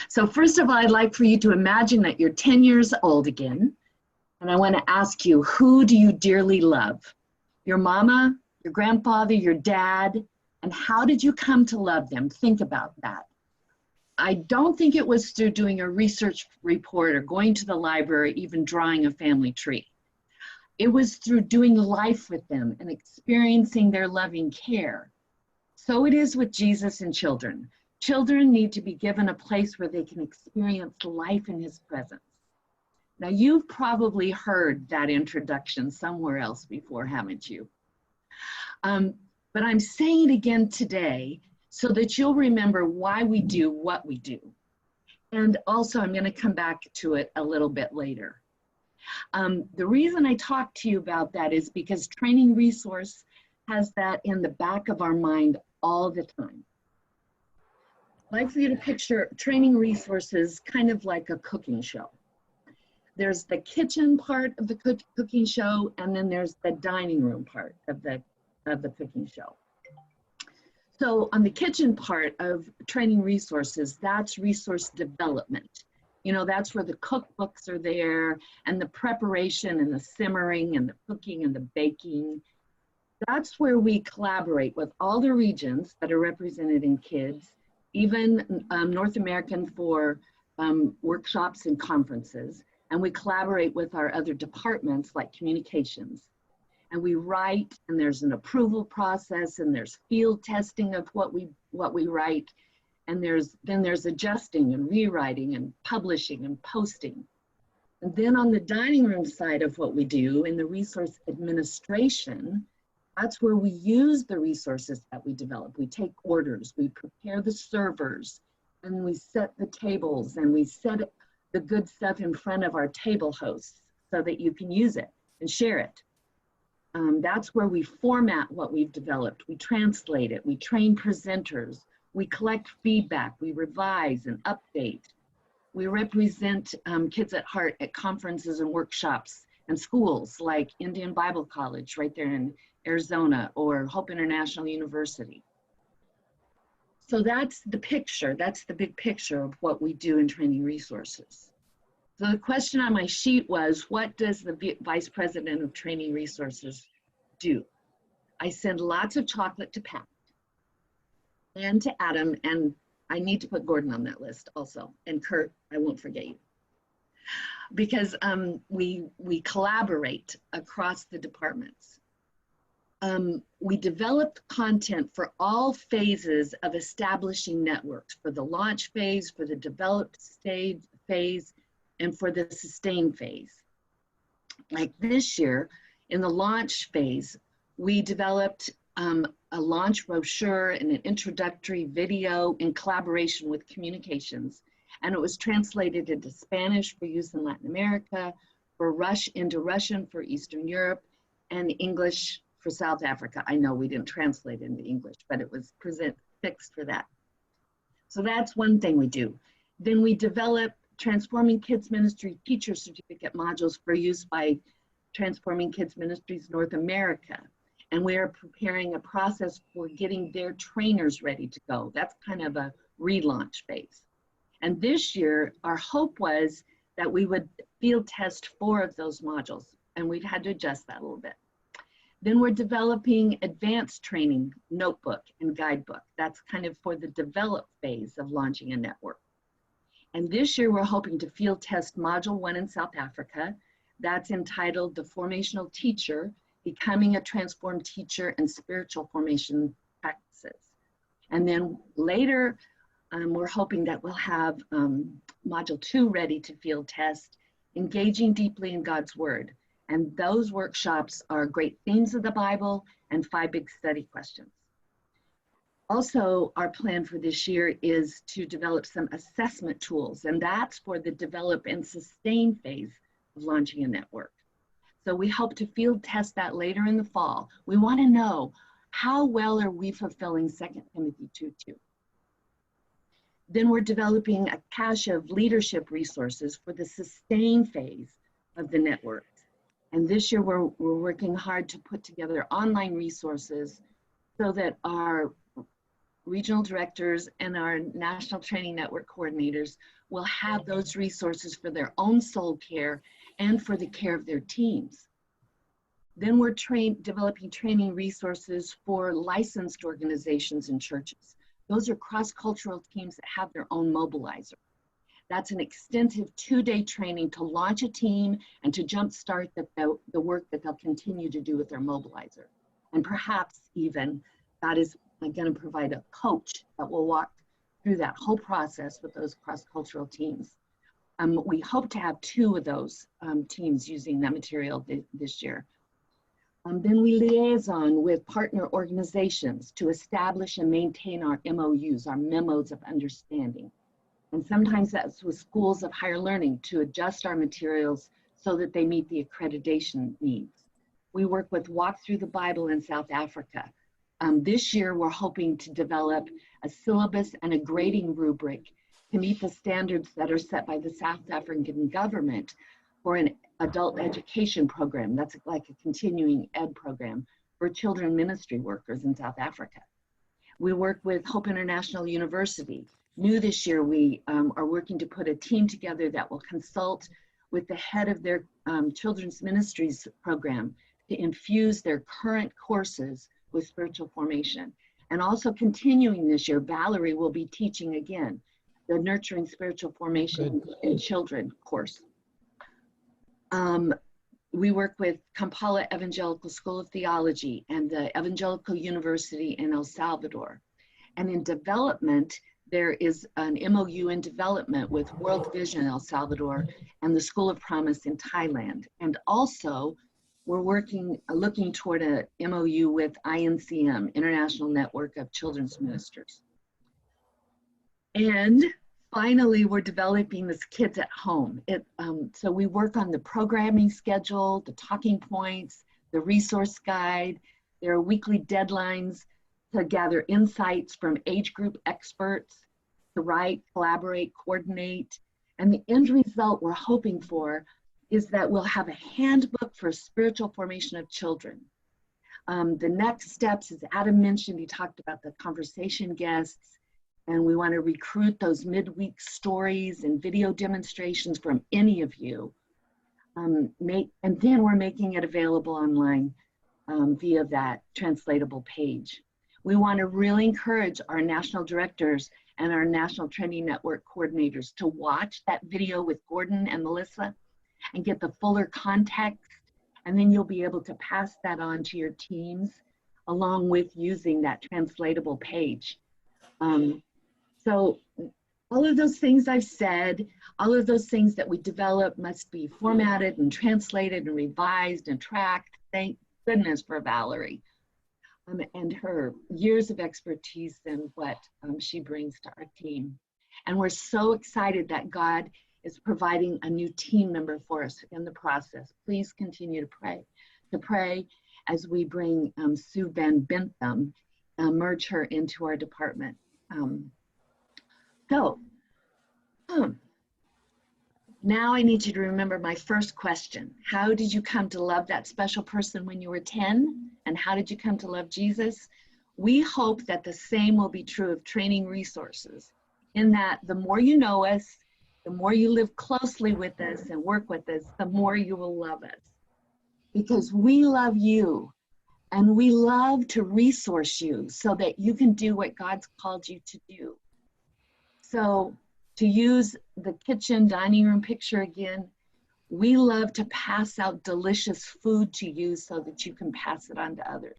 So first of all, I'd like for you to imagine that you're 10 years old again. And I want to ask you, who do you dearly love? Your mama, your grandfather, your dad, and how did you come to love them? Think about that. I don't think it was through doing a research report or going to the library, even drawing a family tree. It was through doing life with them and experiencing their loving care. So it is with Jesus and children. Children need to be given a place where they can experience life in his presence. Now, you've probably heard that introduction somewhere else before, haven't you? But I'm saying it again today so that you'll remember why we do what we do. And also, I'm going to come back to it a little bit later. The reason I talk to you about that is because Training Resource has that in the back of our mind all the time. I'd like for you to picture Training Resources kind of like a cooking show. There's the kitchen part of the cooking show, and then there's the dining room part of the cooking show. So on the kitchen part of Training Resources, that's resource development. You know, that's where the cookbooks are there, and the preparation and the simmering and the cooking and the baking. That's where we collaborate with all the regions that are represented in KidZ, even North American for workshops and conferences. And we collaborate with our other departments like communications. And we write, and there's an approval process, and there's field testing of what we write, and then there's adjusting and rewriting and publishing and posting. And then on the dining room side of what we do in the resource administration, that's where we use the resources that we develop. We take orders, we prepare the servers, and we set the tables, and we set the good stuff in front of our table hosts so that you can use it and share it. That's where we format what we've developed. We translate it, we train presenters, we collect feedback, we revise and update. We represent Kids at Heart at conferences and workshops and schools like Indian Bible College right there in Arizona, or Hope International University. So that's the picture, that's the big picture of what we do in Training Resources. So the question on my sheet was, what does the Vice President of Training Resources do? I send lots of chocolate to Pat and to Adam, and I need to put Gordon on that list also, and Kurt, I won't forget you. Because we collaborate across the departments. We developed content for all phases of establishing networks, for the launch phase, for the developed stage phase, and for the sustain phase. Like this year, in the launch phase, we developed a launch brochure and an introductory video in collaboration with communications. And it was translated into Spanish for use in Latin America, into Russian for Eastern Europe, and English for South Africa. I know we didn't translate into English, but it was fixed for that. So that's one thing we do. Then we develop Transforming Kids Ministry Teacher Certificate modules for use by Transforming Kids Ministries North America. And we are preparing a process for getting their trainers ready to go. That's kind of a relaunch phase. And this year, our hope was that we would field test 4 of those modules, and we've had to adjust that a little bit. Then we're developing advanced training notebook and guidebook. That's kind of for the develop phase of launching a network. And this year, we're hoping to field test Module 1 in South Africa. That's entitled The Formational Teacher, Becoming a Transformed Teacher and Spiritual Formation Practices. And then later, we're hoping that we'll have Module 2 ready to field test, Engaging Deeply in God's Word. And those workshops are Great Themes of the Bible and 5 Big Study Questions. Also, our plan for this year is to develop some assessment tools, and that's for the develop and sustain phase of launching a network. So we hope to field test that later in the fall. We want to know, how well are we fulfilling 2 Timothy 2:2? Then we're developing a cache of leadership resources for the sustain phase of the network. And this year we're working hard to put together online resources so that our regional directors and our National Training Network coordinators will have those resources for their own soul care and for the care of their teams. Then we're developing training resources for licensed organizations and churches. Those are cross-cultural teams that have their own mobilizer. That's an extensive 2-day training to launch a team and to jumpstart the work that they'll continue to do with their mobilizer. And perhaps even God is going to provide a coach that will walk through that whole process with those cross-cultural teams. We hope to have 2 of those teams using that material this year. Then we liaison with partner organizations to establish and maintain our MOUs, our memos of understanding. And sometimes that's with schools of higher learning to adjust our materials so that they meet the accreditation needs. We work with Walk Through the Bible in South Africa. This year, we're hoping to develop a syllabus and a grading rubric to meet the standards that are set by the South African government for an adult education program. That's like a continuing ed program for children ministry workers in South Africa. We work with Hope International University. New this year, we are working to put a team together that will consult with the head of their children's ministries program to infuse their current courses with spiritual formation. And also continuing this year, Valerie will be teaching again the Nurturing Spiritual Formation in Children course. We work with Kampala Evangelical School of Theology and the Evangelical University in El Salvador. And in development, there is an MOU in development with World Vision El Salvador and the School of Promise in Thailand. And also, we're looking toward a MOU with INCM, International Network of Children's Ministers. And finally, we're developing this Kids at Home. So we work on the programming schedule, the talking points, the resource guide. There are weekly deadlines to gather insights from age group experts, to write, collaborate, coordinate. And the end result we're hoping for is that we'll have a handbook for spiritual formation of children. The next steps, as Adam mentioned, he talked about the conversation guests, and we want to recruit those midweek stories and video demonstrations from any of you. And then we're making it available online via that translatable page. We want to really encourage our national directors and our National Training Network coordinators to watch that video with Gordon and Melissa and get the fuller context, and then you'll be able to pass that on to your teams along with using that translatable page. So all of those things I've said, all of those things that we develop must be formatted and translated and revised and tracked. Thank goodness for Valerie and her years of expertise and what she brings to our team. And we're so excited that God is providing a new team member for us in the process. Please continue to pray as we bring Sue Van Bentham, merge her into our department. Now I need you to remember my first question. How did you come to love that special person when you were 10? And how did you come to love Jesus? We hope that the same will be true of training resources, in that the more you know us, the more you live closely with us and work with us, the more you will love us. Because we love you, and we love to resource you so that you can do what God's called you to do. So to use the kitchen dining room picture again, we love to pass out delicious food to you so that you can pass it on to others.